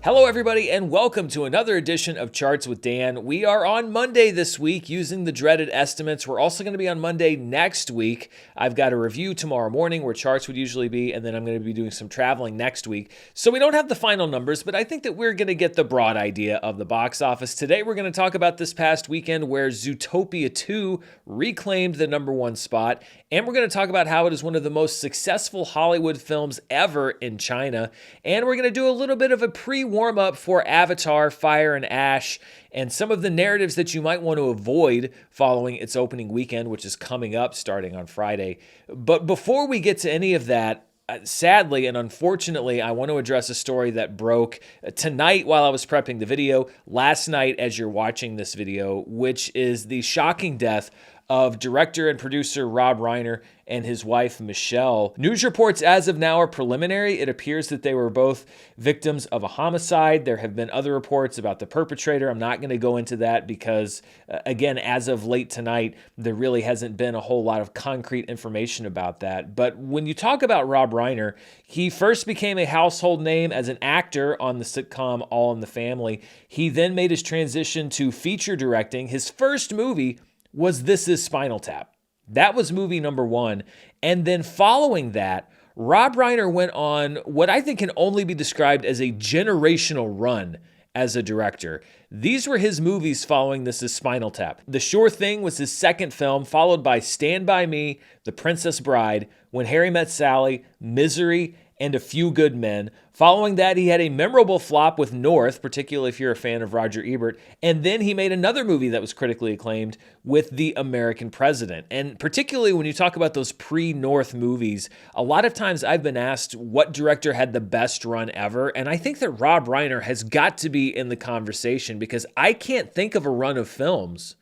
Hello, everybody, and welcome to another edition of Charts with Dan. We are on Monday this week using the dreaded estimates. We're also going to be on Monday next week. I've got a review tomorrow morning where charts would usually be, and then I'm going to be doing some traveling next week. So we don't have the final numbers, but I think that we're going to get the broad idea of the box office. Today, we're going to talk about this past weekend where Zootopia 2 reclaimed the #1 spot, and we're going to talk about how it is one of the most successful Hollywood films ever in China, and we're going to do a little bit of a warm up for Avatar, Fire and Ash, and some of the narratives that you might want to avoid following its opening weekend, which is coming up starting on Friday. But before we get to any of that, sadly and unfortunately, I want to address a story that broke tonight while I was prepping the video, last night as you're watching this video, which is the shocking death of director and producer Rob Reiner and his wife, Michelle. News reports as of now are preliminary. It appears that they were both victims of a homicide. There have been other reports about the perpetrator. I'm not going to go into that because, again, as of late tonight, there really hasn't been a whole lot of concrete information about that. But when you talk about Rob Reiner, he first became a household name as an actor on the sitcom All in the Family. He then made his transition to feature directing. His first movie was This Is Spinal Tap. That was movie #1. And then following that, Rob Reiner went on what I think can only be described as a generational run as a director. These were his movies following This Is Spinal Tap. The Sure Thing was his second film, followed by Stand By Me, The Princess Bride, When Harry Met Sally, Misery, and A Few Good Men. Following that, he had a memorable flop with North, particularly if you're a fan of Roger Ebert. And then he made another movie that was critically acclaimed with The American President. And particularly when you talk about those pre-North movies, a lot of times I've been asked what director had the best run ever. And I think that Rob Reiner has got to be in the conversation because I can't think of a run of films,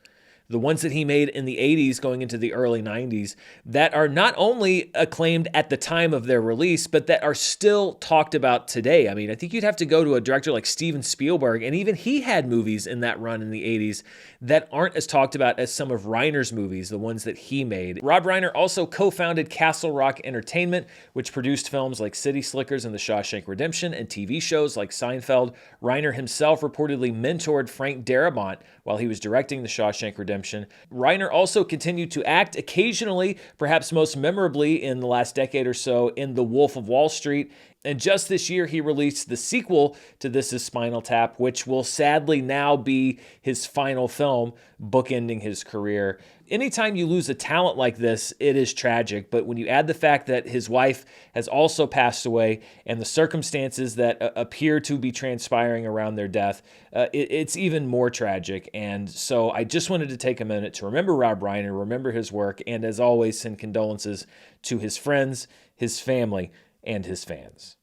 the ones that he made in the 80s going into the early 90s, that are not only acclaimed at the time of their release, but that are still talked about today. I mean, I think you'd have to go to a director like Steven Spielberg, and even he had movies in that run in the 80s that aren't as talked about as some of Reiner's movies, the ones that he made. Rob Reiner also co-founded Castle Rock Entertainment, which produced films like City Slickers and The Shawshank Redemption, and TV shows like Seinfeld. Reiner himself reportedly mentored Frank Darabont while he was directing The Shawshank Redemption. Reiner also continued to act occasionally, perhaps most memorably in the last decade or so, in The Wolf of Wall Street. And just this year, he released the sequel to This Is Spinal Tap, which will sadly now be his final film, bookending his career. Anytime you lose a talent like this, it is tragic. But when you add the fact that his wife has also passed away and the circumstances that appear to be transpiring around their death, it's even more tragic. And so I just wanted to take a minute to remember Rob Reiner, remember his work, and as always, send condolences to his friends, his family, and his fans.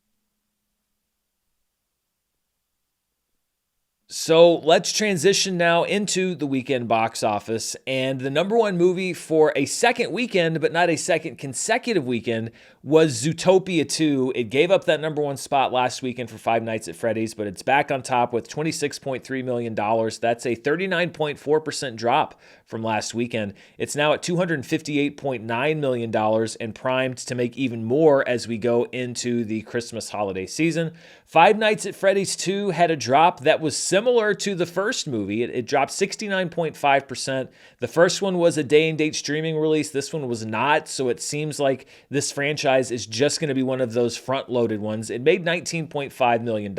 So let's transition now into the weekend box office. And the #1 movie for a second weekend, but not a second consecutive weekend, was Zootopia 2. It gave up that #1 spot last weekend for Five Nights at Freddy's, but it's back on top with $26.3 million. That's a 39.4% drop from last weekend. It's now at $258.9 million and primed to make even more as we go into the Christmas holiday season. Five Nights at Freddy's 2 had a drop that was similar to the first movie. It dropped 69.5%. The first one was a day-and-date streaming release. This one was not, so it seems like this franchise is just going to be one of those front-loaded ones. It made $19.5 million.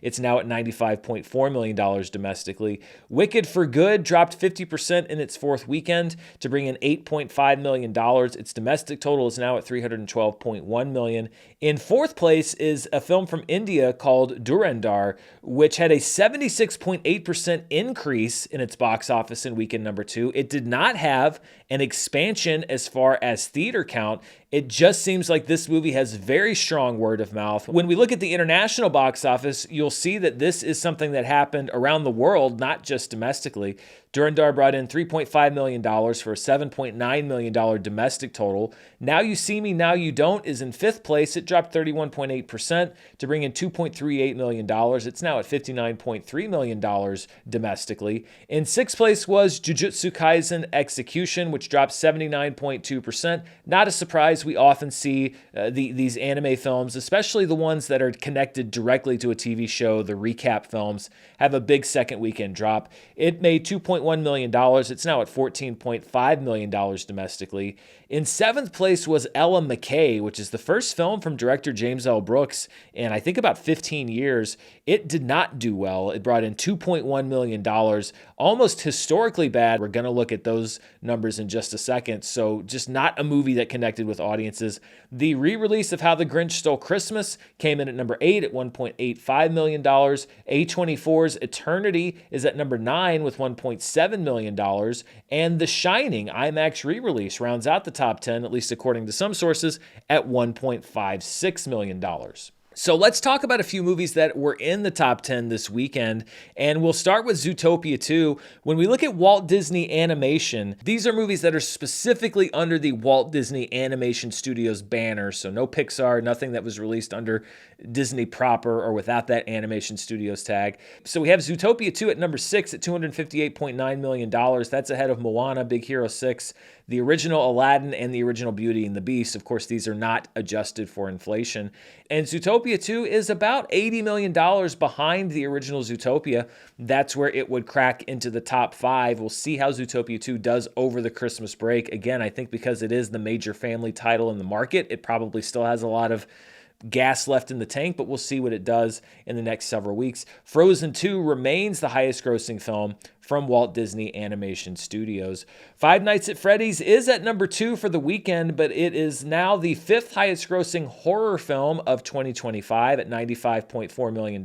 It's now at $95.4 million domestically. Wicked for Good dropped 50% in its fourth weekend to bring in $8.5 million. Its domestic total is now at $312.1 million. In fourth place is a film from India called Durandar, which had a 76.8% increase in its box office in weekend #2. It did not have an expansion as far as theater count. It just seems like this movie has very strong word of mouth. When we look at the international box office, you'll see that this is something that happened around the world, not just domestically. Durandar brought in $3.5 million for a $7.9 million domestic total. Now You See Me, Now You Don't is in fifth place. It dropped 31.8% to bring in $2.38 million. It's now at $59.3 million domestically. In sixth place was Jujutsu Kaisen Execution, which dropped 79.2%. Not a surprise. We often see these anime films, especially the ones that are connected directly to a TV show, the recap films, have a big second weekend drop. It made $2.1 million. It's now at $14.5 million domestically. In seventh place was Ella McKay, which is the first film from director James L. Brooks in I think about 15 years. It did not do well. It brought in $2.1 million, almost historically bad. We're going to look at those numbers in just a second. So just not a movie that connected with audiences. The re-release of How the Grinch Stole Christmas came in at number 8 at $1.85 million. A24's Eternity is at number 9 with $1.7 million. And The Shining IMAX re-release rounds out the top 10, at least according to some sources, at $1.56 million. So let's talk about a few movies that were in the top 10 this weekend, and we'll start with Zootopia 2. When we look at Walt Disney Animation, these are movies that are specifically under the Walt Disney Animation Studios banner, so no Pixar, nothing that was released under Disney proper or without that Animation Studios tag. So we have Zootopia 2 at number 6 at $258.9 million. That's ahead of Moana, Big Hero 6, the original Aladdin, and the original Beauty and the Beast. Of course, these are not adjusted for inflation. And Zootopia 2 is about $80 million behind the original Zootopia. That's where it would crack into the top 5. We'll see how Zootopia 2 does over the Christmas break. Again, I think because it is the major family title in the market, it probably still has a lot of gas left in the tank, but we'll see what it does in the next several weeks. Frozen 2 remains the highest grossing film from Walt Disney Animation Studios. Five Nights at Freddy's is at number 2 for the weekend, but it is now the 5th highest grossing horror film of 2025 at $95.4 million,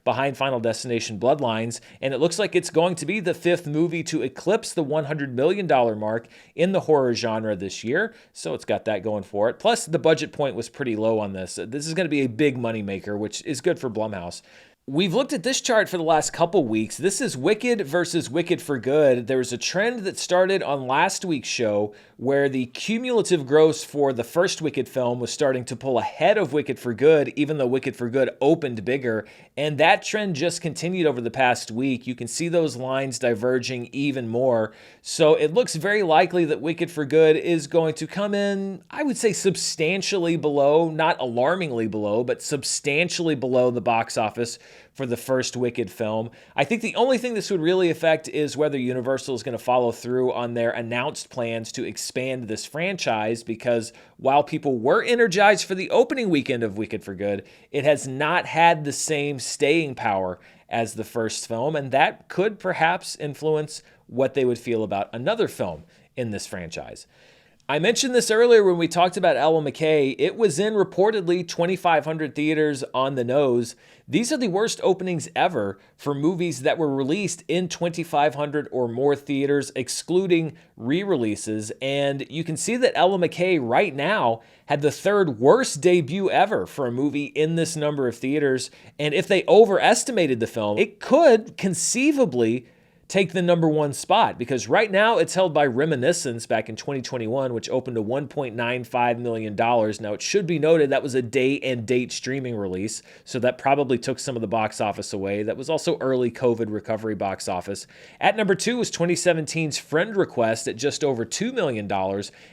behind Final Destination Bloodlines, and it looks like it's going to be the 5th movie to eclipse the $100 million mark in the horror genre this year, so it's got that going for it. Plus, the budget point was pretty low on this. This is going to be a big moneymaker, which is good for Blumhouse. We've looked at this chart for the last couple weeks. This is Wicked versus Wicked for Good. There was a trend that started on last week's show where the cumulative gross for the first Wicked film was starting to pull ahead of Wicked for Good, even though Wicked for Good opened bigger. And that trend just continued over the past week. You can see those lines diverging even more. So it looks very likely that Wicked for Good is going to come in, I would say, substantially below, not alarmingly below, but substantially below the box office for the first Wicked film. I think the only thing this would really affect is whether Universal is going to follow through on their announced plans to expand this franchise, because while people were energized for the opening weekend of Wicked for Good, it has not had the same staying power as the first film, and that could perhaps influence what they would feel about another film in this franchise. I mentioned this earlier when we talked about Ella McKay. It was in reportedly 2,500 theaters on the nose. These are the worst openings ever for movies that were released in 2,500 or more theaters, excluding re-releases. And you can see that Ella McKay right now had the third worst debut ever for a movie in this number of theaters. And if they overestimated the film, it could conceivably take the number 1 spot, because right now it's held by Reminiscence back in 2021, which opened to $1.95 million. Now, it should be noted that was a day and date streaming release, so that probably took some of the box office away. That was also early COVID recovery box office. At number 2 was 2017's Friend Request at just over $2 million.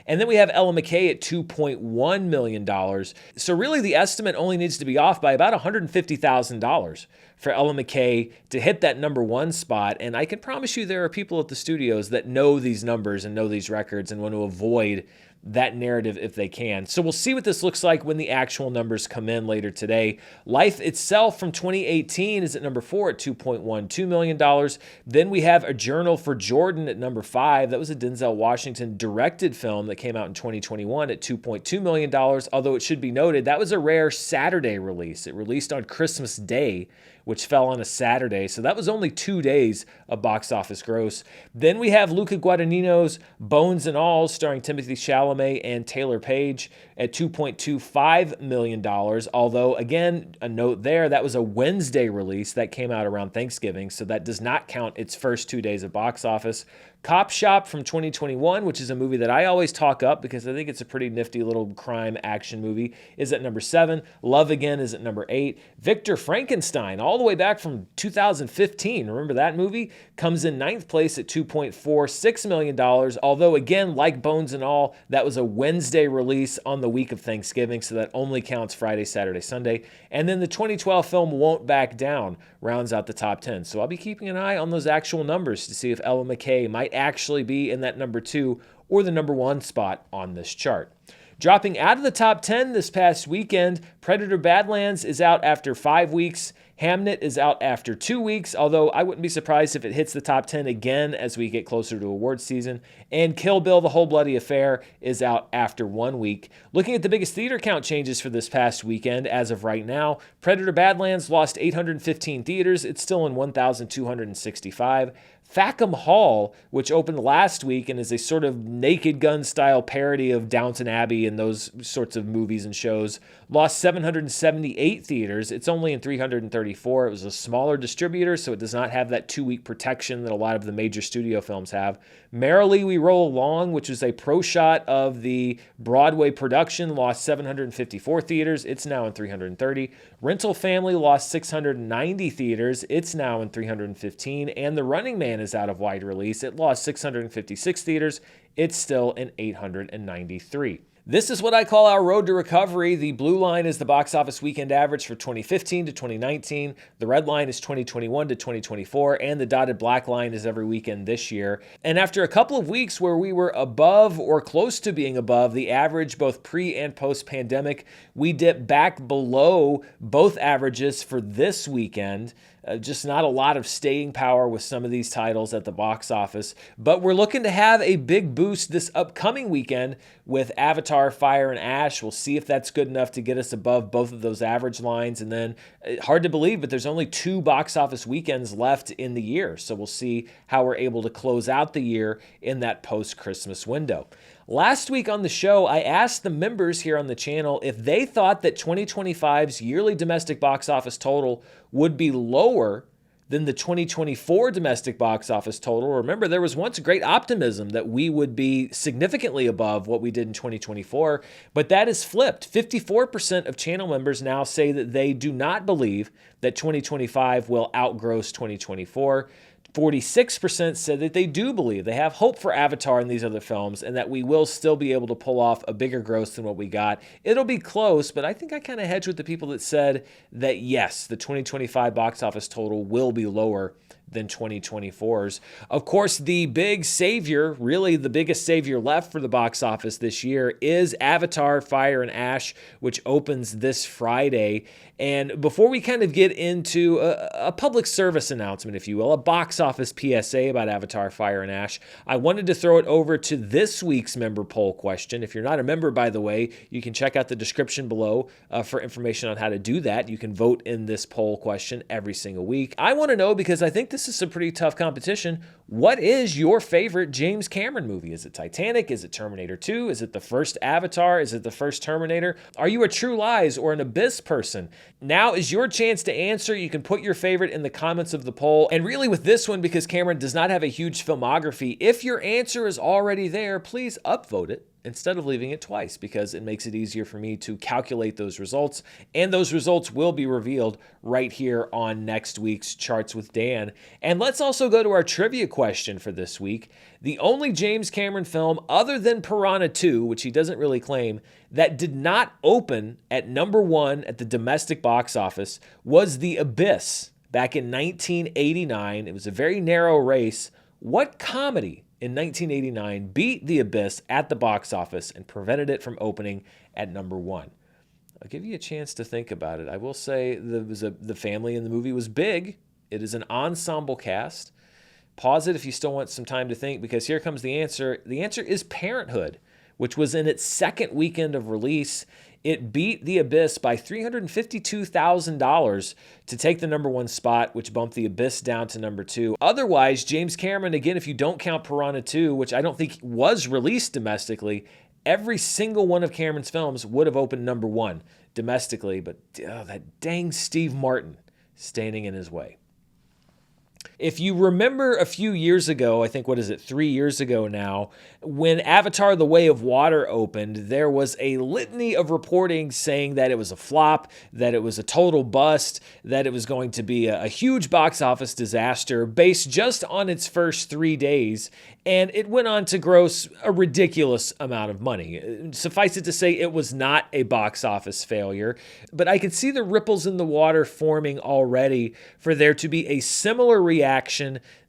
And then we have Ella McKay at $2.1 million. So really the estimate only needs to be off by about $150,000 for Ella McKay to hit that number 1 spot. And I can promise you there are people at the studios that know these numbers and know these records and want to avoid that narrative if they can. So we'll see what this looks like when the actual numbers come in later today. Life Itself from 2018 is at number 4 at $2.12 million. Then we have A Journal for Jordan at number 5. That was a Denzel Washington directed film that came out in 2021 at $2.2 million. Although it should be noted, that was a rare Saturday release. It released on Christmas Day, which fell on a Saturday. So that was only 2 days of box office gross. Then we have Luca Guadagnino's Bones and All, starring Timothée Chalamet and Taylor Page, at $2.25 million. Although, again, a note there, that was a Wednesday release that came out around Thanksgiving, so that does not count its first 2 days of box office. Cop Shop from 2021, which is a movie that I always talk up because I think it's a pretty nifty little crime action movie, is at number 7. Love Again is at number 8. Victor Frankenstein, all the way back from 2015, remember that movie? Comes in 9th place at $2.46 million. Although, again, like Bones and All, that was a Wednesday release on the week of Thanksgiving, so that only counts Friday, Saturday, Sunday. And then the 2012 film Won't Back Down rounds out the top 10. So I'll be keeping an eye on those actual numbers to see if Ella McKay might actually be in that number 2 or the number 1 spot on this chart. Dropping out of the top 10 this past weekend, Predator Badlands is out after 5 weeks. Hamnet is out after 2 weeks, although I wouldn't be surprised if it hits the top 10 again as we get closer to awards season. And Kill Bill, The Whole Bloody Affair is out after 1 week. Looking at the biggest theater count changes for this past weekend, as of right now, Predator Badlands lost 815 theaters. It's still in 1,265. Fackham Hall, which opened last week and is a sort of Naked Gun style parody of Downton Abbey and those sorts of movies and shows, lost 778 theaters. It's only in 334. It was a smaller distributor, so it does not have that 2-week protection that a lot of the major studio films have. Merrily We Roll Along, which is a pro shot of the Broadway production, lost 754 theaters. It's now in 330. Rental Family lost 690 theaters. It's now in 315. And The Running Man is out of wide release. It lost 656 theaters. It's still in 893. This is what I call our road to recovery. The blue line is the box office weekend average for 2015 to 2019. The red line is 2021 to 2024. And the dotted black line is every weekend this year. And after a couple of weeks where we were above or close to being above the average, both pre and post pandemic, we dip back below both averages for this weekend. Just not a lot of staying power with some of these titles at the box office. But we're looking to have a big boost this upcoming weekend with Avatar, Fire, and Ash. We'll see if that's good enough to get us above both of those average lines. And then, hard to believe, but there's only 2 box office weekends left in the year. So we'll see how we're able to close out the year in that post-Christmas window. Last week on the show, I asked the members here on the channel if they thought that 2025's yearly domestic box office total would be lower than the 2024 domestic box office total. Remember, there was once great optimism that we would be significantly above what we did in 2024, but that is flipped. 54% of channel members now say that they do not believe that 2025 will outgross 2024. 46% said that they do believe, they have hope for Avatar and these other films, and that we will still be able to pull off a bigger gross than what we got. It'll be close, but I think I kind of hedge with the people that said that yes, the 2025 box office total will be lower than 2024's. Of course, the big savior, really the biggest savior left for the box office this year, is Avatar, Fire, and Ash, which opens this Friday. And before we kind of get into a public service announcement, if you will, a box office PSA about Avatar, Fire, and Ash, I wanted to throw it over to this week's member poll question. If you're not a member, by the way, you can check out the description below for information on how to do that. You can vote in this poll question every single week. I want to know, because I think this is some pretty tough competition, what is your favorite James Cameron movie? Is it Titanic? Is it Terminator 2? Is it the first Avatar? Is it the first Terminator? Are you a True Lies or an Abyss person? Now is your chance to answer. You can put your favorite in the comments of the poll. And really with this one, because Cameron does not have a huge filmography, if your answer is already there, please upvote it instead of leaving it twice, because it makes it easier for me to calculate those results. And those results will be revealed right here on next week's Charts with Dan. And let's also go to our trivia question for this week. The only James Cameron film other than Piranha 2, which he doesn't really claim, that did not open at number 1 at the domestic box office was The Abyss back in 1989. It was a very narrow race. What comedy in 1989 beat The Abyss at the box office and prevented it from opening at number 1? I'll give you a chance to think about it. I will say the family in the movie was big. It is an ensemble cast. Pause it if you still want some time to think, because here comes the answer. The answer is Parenthood, which was in its second weekend of release. It beat The Abyss by $352,000 to take the #1 spot, which bumped The Abyss down to #2. Otherwise, James Cameron, again, if you don't count Piranha 2, which I don't think was released domestically, every single one of Cameron's films would have opened #1 domestically, but that dang Steve Martin standing in his way. If you remember a few years ago, I think, 3 years ago now, when Avatar: The Way of Water opened, there was a litany of reporting saying that it was a flop, that it was a total bust, that it was going to be a huge box office disaster based just on its first 3 days, and it went on to gross a ridiculous amount of money. Suffice it to say, it was not a box office failure, but I could see the ripples in the water forming already for there to be a similar reaction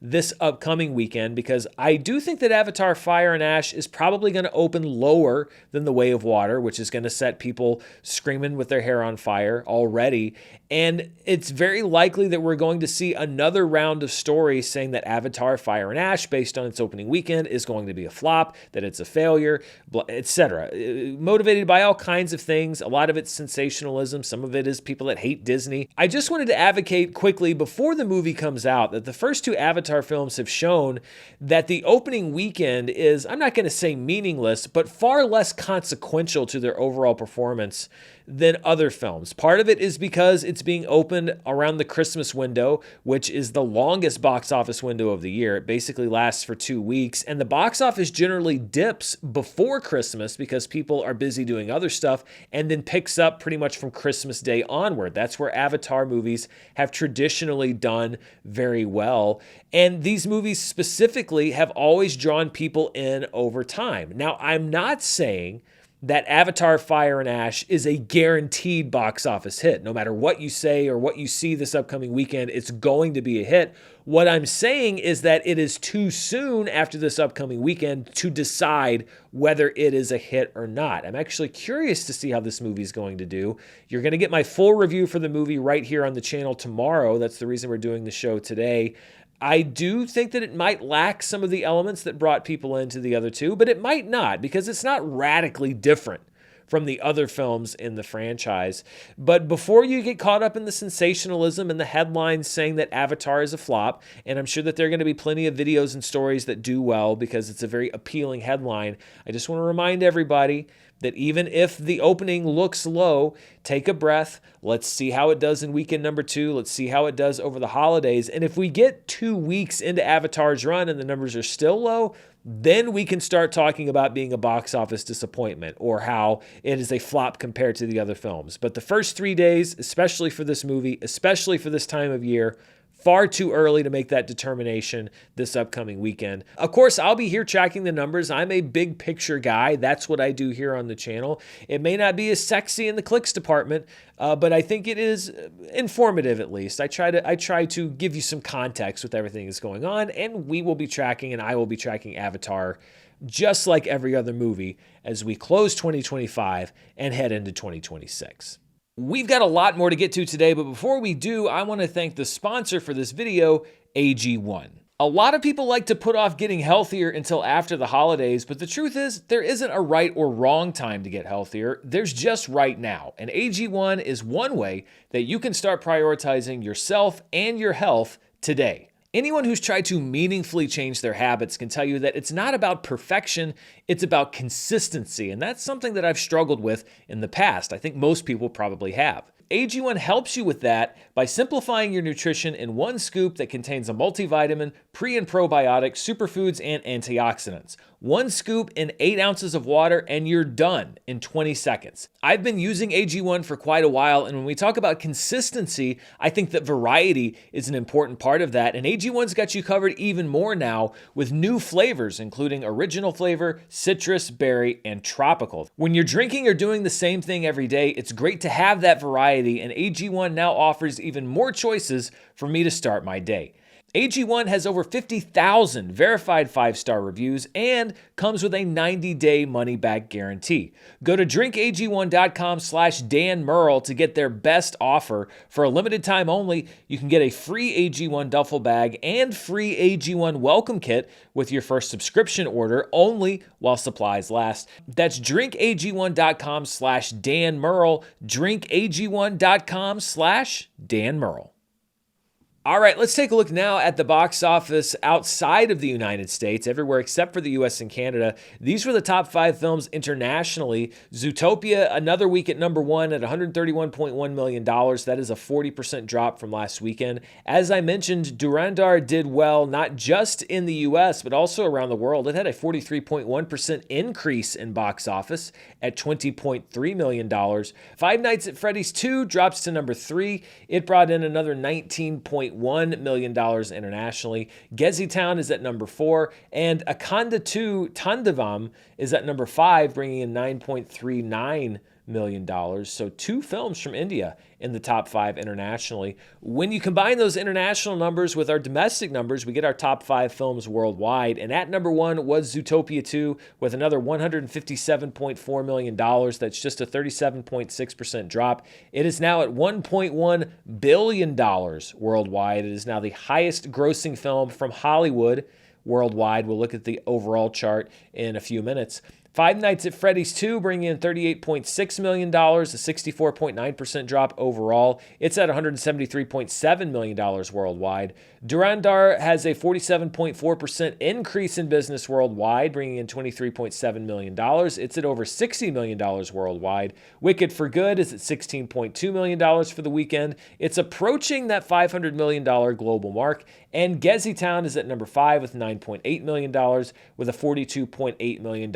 this upcoming weekend, because I do think that Avatar: Fire and Ash is probably going to open lower than The Way of Water, which is going to set people screaming with their hair on fire already. And it's very likely that we're going to see another round of stories saying that Avatar: Fire and Ash, based on its opening weekend, is going to be a flop, that it's a failure, etc. Motivated by all kinds of things. A lot of it's sensationalism. Some of it is people that hate Disney. I just wanted to advocate quickly before the movie comes out that the first 2 Avatar films have shown that the opening weekend is, I'm not going to say meaningless, but far less consequential to their overall performance than other films. Part of it is because it's being opened around the Christmas window, which is the longest box office window of the year. It basically lasts for 2 weeks, and the box office generally dips before Christmas because people are busy doing other stuff, and then picks up pretty much from Christmas Day onward. That's where Avatar movies have traditionally done very well, and these movies specifically have always drawn people in over time. Now, I'm not saying that Avatar: Fire and Ash is a guaranteed box office hit. No matter what you say or what you see this upcoming weekend, it's going to be a hit. What I'm saying is that it is too soon after this upcoming weekend to decide whether it is a hit or not. I'm actually curious to see how this movie is going to do. You're going to get my full review for the movie right here on the channel tomorrow. That's the reason we're doing the show today. I do think that it might lack some of the elements that brought people into the other 2, but it might not, because it's not radically different from the other films in the franchise. But before you get caught up in the sensationalism and the headlines saying that Avatar is a flop, and I'm sure that there are going to be plenty of videos and stories that do well because it's a very appealing headline, I just want to remind everybody that even if the opening looks low, take a breath. Let's see how it does in weekend #2. Let's see how it does over the holidays. And if we get 2 weeks into Avatar's run and the numbers are still low, then we can start talking about being a box office disappointment or how it is a flop compared to the other films. But the first 3 days, especially for this movie, especially for this time of year, far too early to make that determination this upcoming weekend. Of course, I'll be here tracking the numbers. I'm a big picture guy. That's what I do here on the channel. It may not be as sexy in the clicks department, but I think it is informative at least. I try to give you some context with everything that's going on, and we will be tracking, and I will be tracking Avatar just like every other movie as we close 2025 and head into 2026. We've got a lot more to get to today, but before we do, I want to thank the sponsor for this video, AG1. A lot of people like to put off getting healthier until after the holidays, but the truth is there isn't a right or wrong time to get healthier. There's just right now, and AG1 is one way that you can start prioritizing yourself and your health today. Anyone who's tried to meaningfully change their habits can tell you that it's not about perfection, it's about consistency. And that's something that I've struggled with in the past. I think most people probably have. AG1 helps you with that by simplifying your nutrition in one scoop that contains a multivitamin, pre- and probiotic, superfoods, and antioxidants. One scoop in 8 ounces of water and you're done in 20 seconds. I've been using AG1 for quite a while, and when we talk about consistency, I think that variety is an important part of that, and AG1's got you covered even more now with new flavors, including original flavor, citrus, berry, and tropical. When you're drinking or doing the same thing every day, it's great to have that variety, and AG1 now offers even more choices for me to start my day. AG1 has over 50,000 verified 5-star reviews and comes with a 90-day money-back guarantee. Go to drinkag1.com/Dan Murrell to get their best offer. For a limited time only, you can get a free AG1 duffel bag and free AG1 welcome kit with your first subscription order only while supplies last. That's drinkag1.com/Dan Murrell, drinkag1.com/Dan Murrell. All right, let's take a look now at the box office outside of the United States, everywhere except for the US and Canada. These were the top 5 films internationally. Zootopia, another week at number 1 at $131.1 million. That is a 40% drop from last weekend. As I mentioned, Durandar did well, not just in the US, but also around the world. It had a 43.1% increase in box office at $20.3 million. Five Nights at Freddy's 2 drops to number 3. It brought in another $19.1 million internationally. Gezi Town is at number 4, and Akanda 2 Tandavam is at number 5, bringing in $9.39 million. So 2 films from India in the top 5 internationally. When you combine those international numbers with our domestic numbers, we get our top 5 films worldwide. And at number 1 was Zootopia 2 with another $157.4 million. That's just a 37.6% drop. It is now at $1.1 billion worldwide. It is now the highest grossing film from Hollywood worldwide. We'll look at the overall chart in a few minutes. Five Nights at Freddy's 2 bringing in $38.6 million, a 64.9% drop overall. It's at $173.7 million worldwide. Durandar has a 47.4% increase in business worldwide, bringing in $23.7 million. It's at over $60 million worldwide. Wicked for Good is at $16.2 million for the weekend. It's approaching that $500 million global mark. And Gezi Town is at number 5 with $9.8 million with a $42.8 million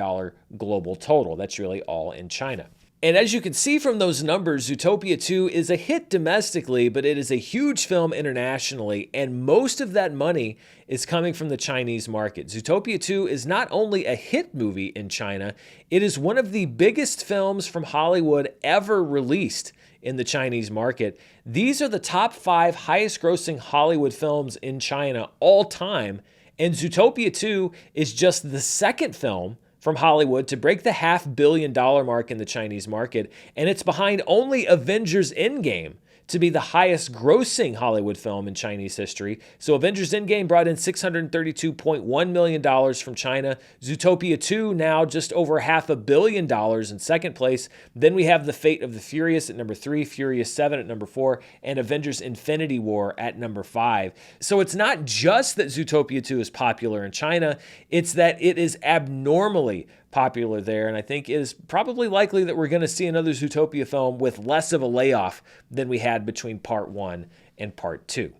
global total. That's really all in China. And as you can see from those numbers, Zootopia 2 is a hit domestically, but it is a huge film internationally, and most of that money is coming from the Chinese market. Zootopia 2 is not only a hit movie in China, it is one of the biggest films from Hollywood ever released in the Chinese market. These are the top 5 highest grossing Hollywood films in China all time, and Zootopia 2 is just the second film from Hollywood to break the $500 million mark in the Chinese market, and it's behind only Avengers Endgame to be the highest grossing Hollywood film in Chinese history. So Avengers Endgame brought in $632.1 million from China. Zootopia 2 now just over $500 million in second place. Then we have The Fate of the Furious at number 3, Furious 7 at number 4, and Avengers Infinity War at number 5. So it's not just that Zootopia 2 is popular in China, it's that it is abnormally popular there, and I think it is probably likely that we're going to see another Zootopia film with less of a layoff than we had between part 1 and part 2.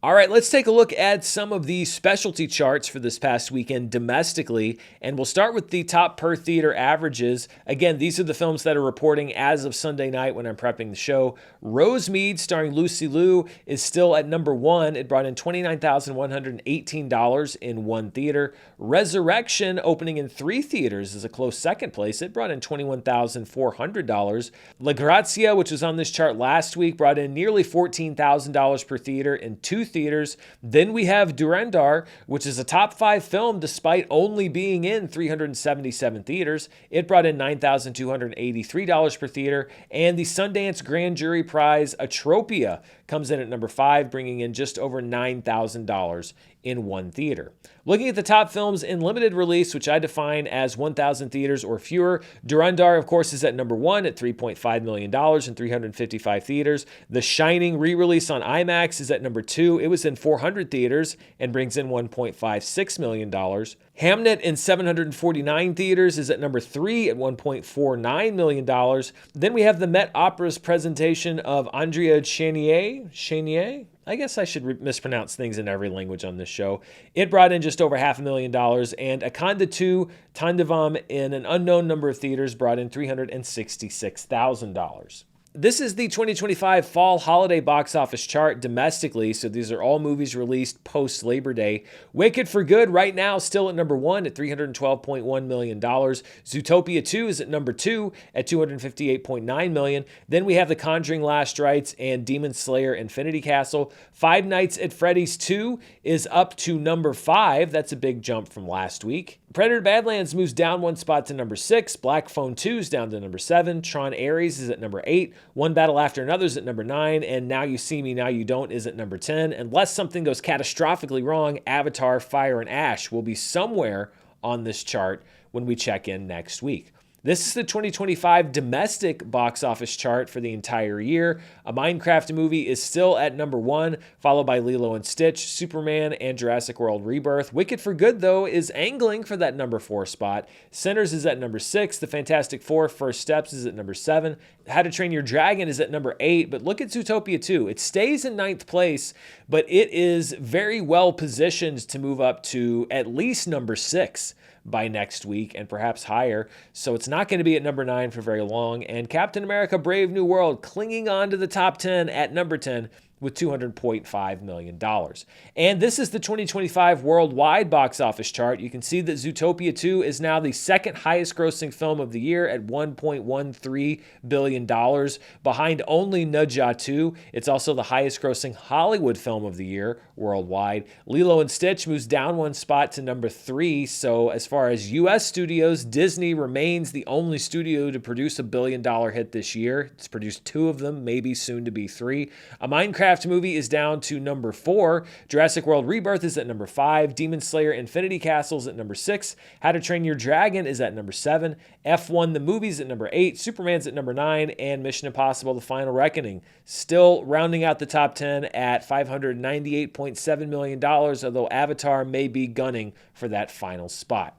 All right, let's take a look at some of the specialty charts for this past weekend domestically, and we'll start with the top per theater averages. Again, these are the films that are reporting as of Sunday night when I'm prepping the show. Rosemead, starring Lucy Liu, is still at number 1. It brought in $29,118 in one theater. Resurrection, opening in 3 theaters, is a close second place. It brought in $21,400. La Grazia, which was on this chart last week, brought in nearly $14,000 per theater in 2 theaters. Then we have Durandar, which is a top 5 film despite only being in 377 theaters. It brought in $9,283 per theater. And the Sundance Grand Jury Prize Zootopia comes in at number 5, bringing in just over $9,000 in one theater. Looking at the top films in limited release, which I define as 1,000 theaters or fewer, Durandar, of course, is at number 1 at $3.5 million in 355 theaters. The Shining re-release on IMAX is at number 2. It was in 400 theaters and brings in $1.56 million. Hamnet in 749 theaters is at number 3 at $1.49 million. Then we have the Met Opera's presentation of Andrea Chenier? I guess I should mispronounce things in every language on this show. It brought in just over $500,000, and Akanda 2 Tandavam in an unknown number of theaters brought in $366,000. This is the 2025 fall holiday box office chart domestically, so these are all movies released post-Labor Day. Wicked for Good right now still at number 1 at $312.1 million. Zootopia 2 is at number 2 at $258.9 million. Then we have The Conjuring Last Rites and Demon Slayer Infinity Castle. Five Nights at Freddy's 2 is up to number 5. That's a big jump from last week. Predator Badlands moves down one spot to number 6. Black Phone 2 is down to number 7. Tron Ares is at number 8. One Battle After Another is at number 9. And Now You See Me, Now You Don't is at number 10. Unless something goes catastrophically wrong, Avatar, Fire and Ash will be somewhere on this chart when we check in next week. This is the 2025 domestic box office chart for the entire year. A Minecraft movie is still at number 1, followed by Lilo and Stitch, Superman, and Jurassic World Rebirth. Wicked for Good, though, is angling for that number 4 spot. Sinners is at number 6. The Fantastic Four, First Steps is at number 7. How to Train Your Dragon is at number 8. But look at Zootopia 2. It stays in 9th place, but it is very well positioned to move up to at least number 6 by next week and perhaps higher. So it's not going to be at number 9 for very long. And Captain America Brave New World clinging on to the top 10 at number 10 with $200.5 million. And this is the 2025 worldwide box office chart. You can see that Zootopia 2 is now the second highest grossing film of the year at $1.13 billion, behind only Naja 2. It's also the highest grossing Hollywood film of the year worldwide. Lilo and Stitch moves down one spot to number 3. So as far as U.S. studios, Disney remains the only studio to produce a billion-dollar hit this year. It's produced 2 of them, maybe soon to be 3. A Minecraft movie is down to number 4. Jurassic World Rebirth is at number 5. Demon Slayer Infinity Castle is at number 6. How to Train Your Dragon is at number 7. F1 the Movies at number 8. Superman's at number 9. And Mission Impossible The Final Reckoning still rounding out the top 10 at $598.7 million, although Avatar may be gunning for that final spot.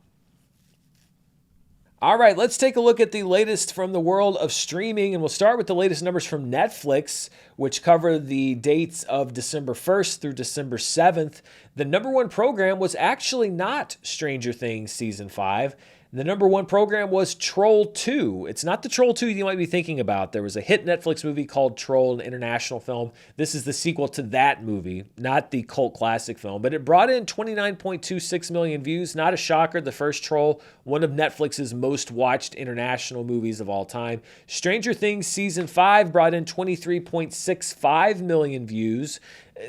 All right, let's take a look at the latest from the world of streaming, and we'll start with the latest numbers from Netflix, which cover the dates of December 1st through December 7th. The number 1 program was actually not Stranger Things Season 5. The number 1 program was Troll 2. It's not the Troll 2 you might be thinking about. There was a hit Netflix movie called Troll, an international film. This is the sequel to that movie, not the cult classic film. But it brought in 29.26 million views. Not a shocker. The first Troll, one of Netflix's most watched international movies of all time. Stranger Things Season 5 brought in 23.65 million views.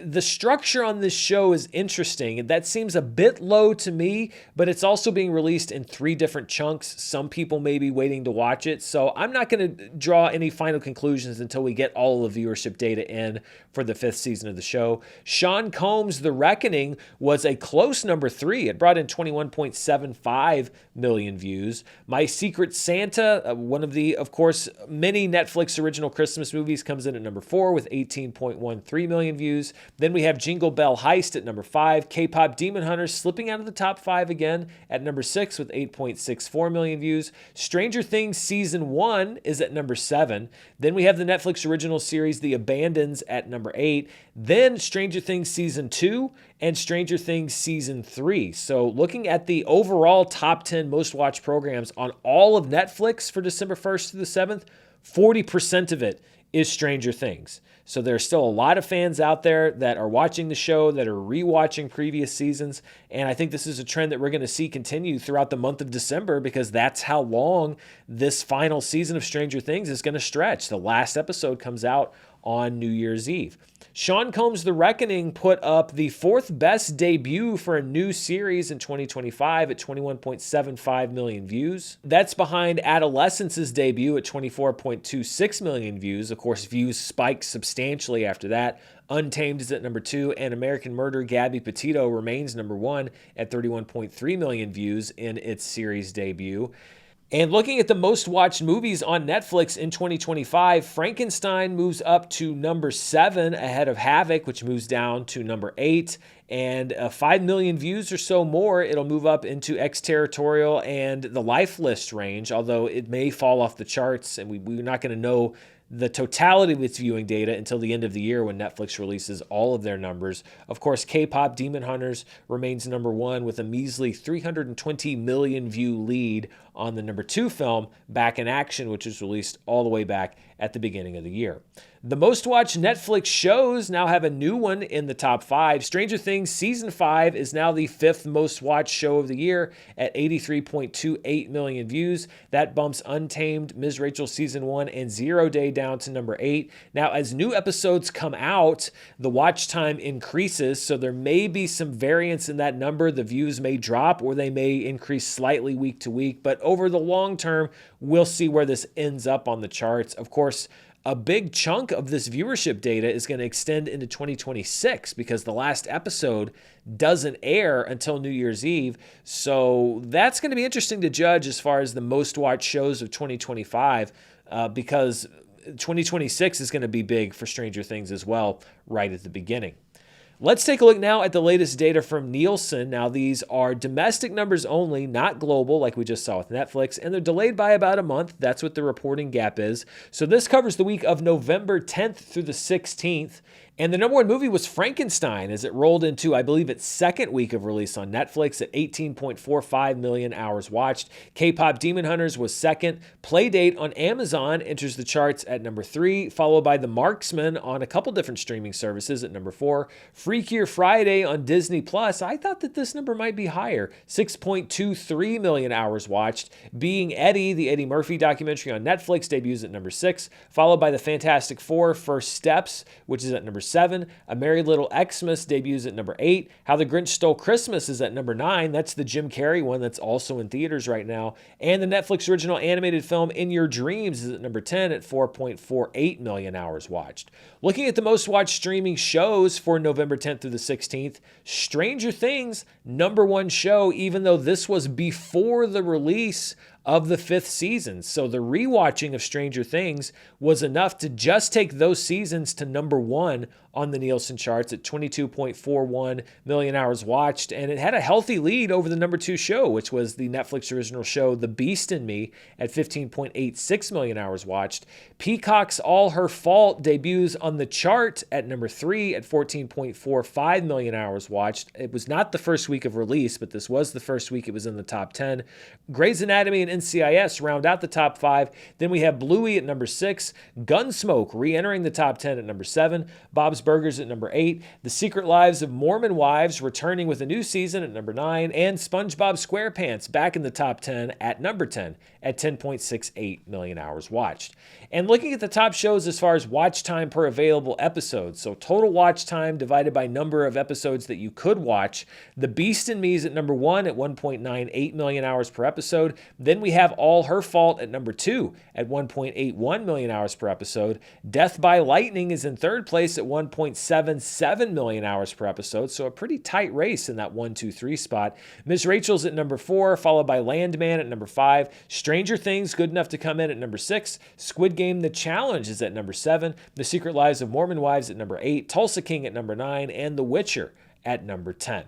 The structure on this show is interesting. That seems a bit low to me, but it's also being released in 3 different chunks. Some people may be waiting to watch it, so I'm not going to draw any final conclusions until we get all the viewership data in for the 5th season of the show. Sean Combs' The Reckoning was a close number 3. It brought in 21.75 million views. My Secret Santa, one of the, of course, many Netflix original Christmas movies, comes in at number 4 with 18.13 million views. Then we have Jingle Bell Heist at number 5. K-Pop Demon Hunters slipping out of the top 5 again at number 6 with 8.64 million views. Stranger Things Season 1 is at number 7. Then we have the Netflix original series The Abandons at number 8. Then Stranger Things Season 2 and Stranger Things Season 3. So looking at the overall top 10 most watched programs on all of Netflix for December 1st through the 7th, 40% of it is Stranger Things. So there's still a lot of fans out there that are watching the show, that are rewatching previous seasons, and I think this is a trend that we're going to see continue throughout the month of December because that's how long this final season of Stranger Things is going to stretch. The last episode comes out on New Year's Eve. Sean Combs' The Reckoning put up the 4th best debut for a new series in 2025 at 21.75 million views. That's behind Adolescence's debut at 24.26 million views. Of course, views spiked substantially after that. Untamed is at number 2, and American Murder Gabby Petito remains number 1 at 31.3 million views in its series debut. And looking at the most watched movies on Netflix in 2025, Frankenstein moves up to number 7 ahead of Havoc, which moves down to number 8. And 5 million views or so more, it'll move up into exterritorial and the Life List range, although it may fall off the charts, and we're not going to know the totality of its viewing data until the end of the year when Netflix releases all of their numbers. Of course, K-pop Demon Hunters remains number one with a measly 320 million view lead on the number 2 film, Back in Action, which was released all the way back at the beginning of the year. The most watched Netflix shows now have a new one in the top 5. Stranger Things Season 5 is now the 5th most watched show of the year at 83.28 million views. That bumps Untamed, Ms. Rachel Season 1, and 0 Day down to number 8. Now, as new episodes come out, the watch time increases, so there may be some variance in that number. The views may drop or they may increase slightly week to week, but over the long term, we'll see where this ends up on the charts. Of course, a big chunk of this viewership data is going to extend into 2026 because the last episode doesn't air until New Year's Eve. So that's going to be interesting to judge as far as the most watched shows of 2025 because 2026 is going to be big for Stranger Things as well right at the beginning. Let's take a look now at the latest data from Nielsen. Now, these are domestic numbers only, not global, like we just saw with Netflix, and they're delayed by about a month. That's what the reporting gap is. So this covers the week of November 10th through the 16th. And the number one movie was Frankenstein as it rolled into, I believe, its second week of release on Netflix at 18.45 million hours watched. K-pop Demon Hunters was second. Playdate on Amazon enters the charts at number 3, followed by The Marksman on a couple different streaming services at number 4. Freakier Friday on Disney Plus. I thought that this number might be higher. 6.23 million hours watched. Being Eddie, the Eddie Murphy documentary on Netflix, debuts at number 6, followed by The Fantastic Four: First Steps, which is at number 7. A Merry Little Xmas debuts at number 8. How the Grinch Stole Christmas is at number 9. That's the Jim Carrey one that's also in theaters right now. And the Netflix original animated film In Your Dreams is at number 10 at 4.48 million hours watched. Looking at the most watched streaming shows for November 10th through the 16th, Stranger Things, number 1 show, even though this was before the release of the 5th season. So the rewatching of Stranger Things was enough to just take those seasons to number 1 on the Nielsen charts at 22.41 million hours watched. And it had a healthy lead over the number 2 show, which was the Netflix original show The Beast in Me at 15.86 million hours watched. Peacock's All Her Fault debuts on the chart at number 3 at 14.45 million hours watched. It was not the first week of release, but this was the first week it was in the top 10. Grey's Anatomy and NCIS round out the top 5. Then we have Bluey at number 6. Gunsmoke re-entering the top 10 at number 7. Bob's Burgers at number 8. The Secret Lives of Mormon Wives returning with a new season at number 9. And SpongeBob SquarePants back in the top 10 at number 10 at 10.68 million hours watched. And looking at the top shows as far as watch time per available episode, so total watch time divided by number of episodes that you could watch, The Beast in Me is at number 1 at 1.98 million hours per episode. Then we have All Her Fault at number 2 at 1.81 million hours per episode. Death by Lightning is in third place at 1.77 million hours per episode, so a pretty tight race in that 1, 2, 3 spot. Ms. Rachel's at number 4, followed by Landman at number 5. Stranger Things, good enough to come in at number 6. Squid Game The Challenge is at number 7. The Secret Lives of Mormon Wives at number 8. Tulsa King at number 9. And The Witcher at number 10.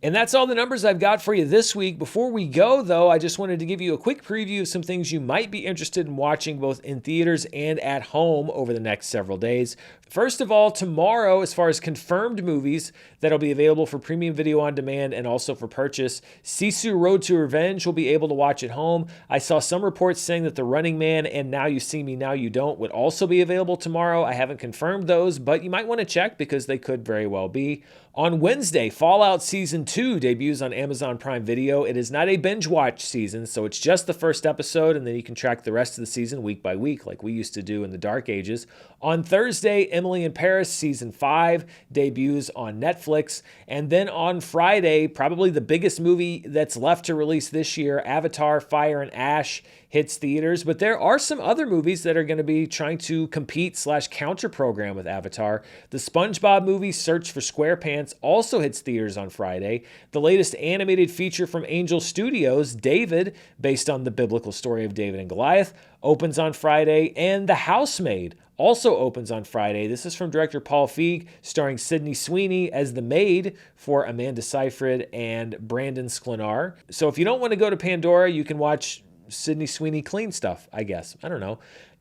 And that's all the numbers I've got for you this week. Before we go, though, I just wanted to give you a quick preview of some things you might be interested in watching both in theaters and at home over the next several days. First of all, tomorrow, as far as confirmed movies that'll be available for premium video on demand and also for purchase, Sisu Road to Revenge will be able to watch at home. I saw some reports saying that The Running Man and Now You See Me, Now You Don't would also be available tomorrow. I haven't confirmed those, but you might want to check because they could very well be. On Wednesday, Fallout Season 2 debuts on Amazon Prime Video. It is not a binge watch season, so it's just the first episode, and then you can track the rest of the season week by week like we used to do in the dark ages. On Thursday, Emily in Paris Season 5 debuts on Netflix. And then on Friday, probably the biggest movie that's left to release this year, Avatar: Fire and Ash, hits theaters. But there are some other movies that are going to be trying to compete / counter program with Avatar. The SpongeBob movie Search for SquarePants also hits theaters on Friday. The latest animated feature from Angel Studios, David, based on the biblical story of David and Goliath, opens on Friday. And The Housemaid also opens on Friday. This is from director Paul Feig, starring Sydney Sweeney as the maid for Amanda Seyfried and Brandon Sklenar. So if you don't want to go to Pandora, you can watch Sydney Sweeney clean stuff, I guess. I don't know.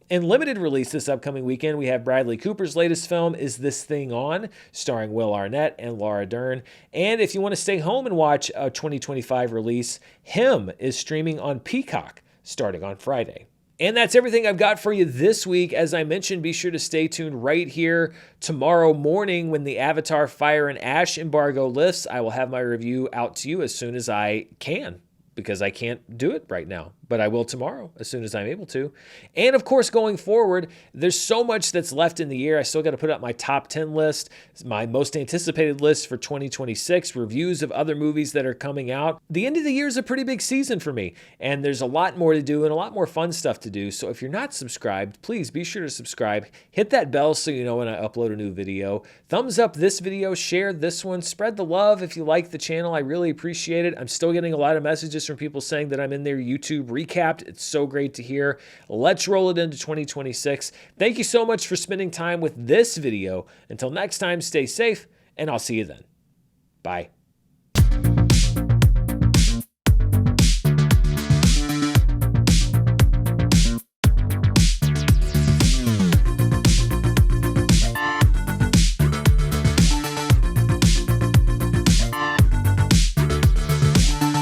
In limited release this upcoming weekend, we have Bradley Cooper's latest film, Is This Thing On?, starring Will Arnett and Laura Dern. And if you want to stay home and watch a 2025 release, Him is streaming on Peacock starting on Friday. And that's everything I've got for you this week. As I mentioned, be sure to stay tuned right here tomorrow morning when the Avatar Fire and Ash embargo lifts. I will have my review out to you as soon as I can, because I can't do it right now, but I will tomorrow as soon as I'm able to. And of course, going forward, there's so much that's left in the year. I still got to put up my top 10 list, my most anticipated list for 2026, reviews of other movies that are coming out. The end of the year is a pretty big season for me, and there's a lot more to do and a lot more fun stuff to do. So if you're not subscribed, please be sure to subscribe. Hit that bell so you know when I upload a new video. Thumbs up this video, share this one, spread the love if you like the channel. I really appreciate it. I'm still getting a lot of messages from people saying that I'm in their YouTube recapped. It's so great to hear. Let's roll it into 2026. Thank you so much for spending time with this video. Until next time, stay safe, and I'll see you then. Bye.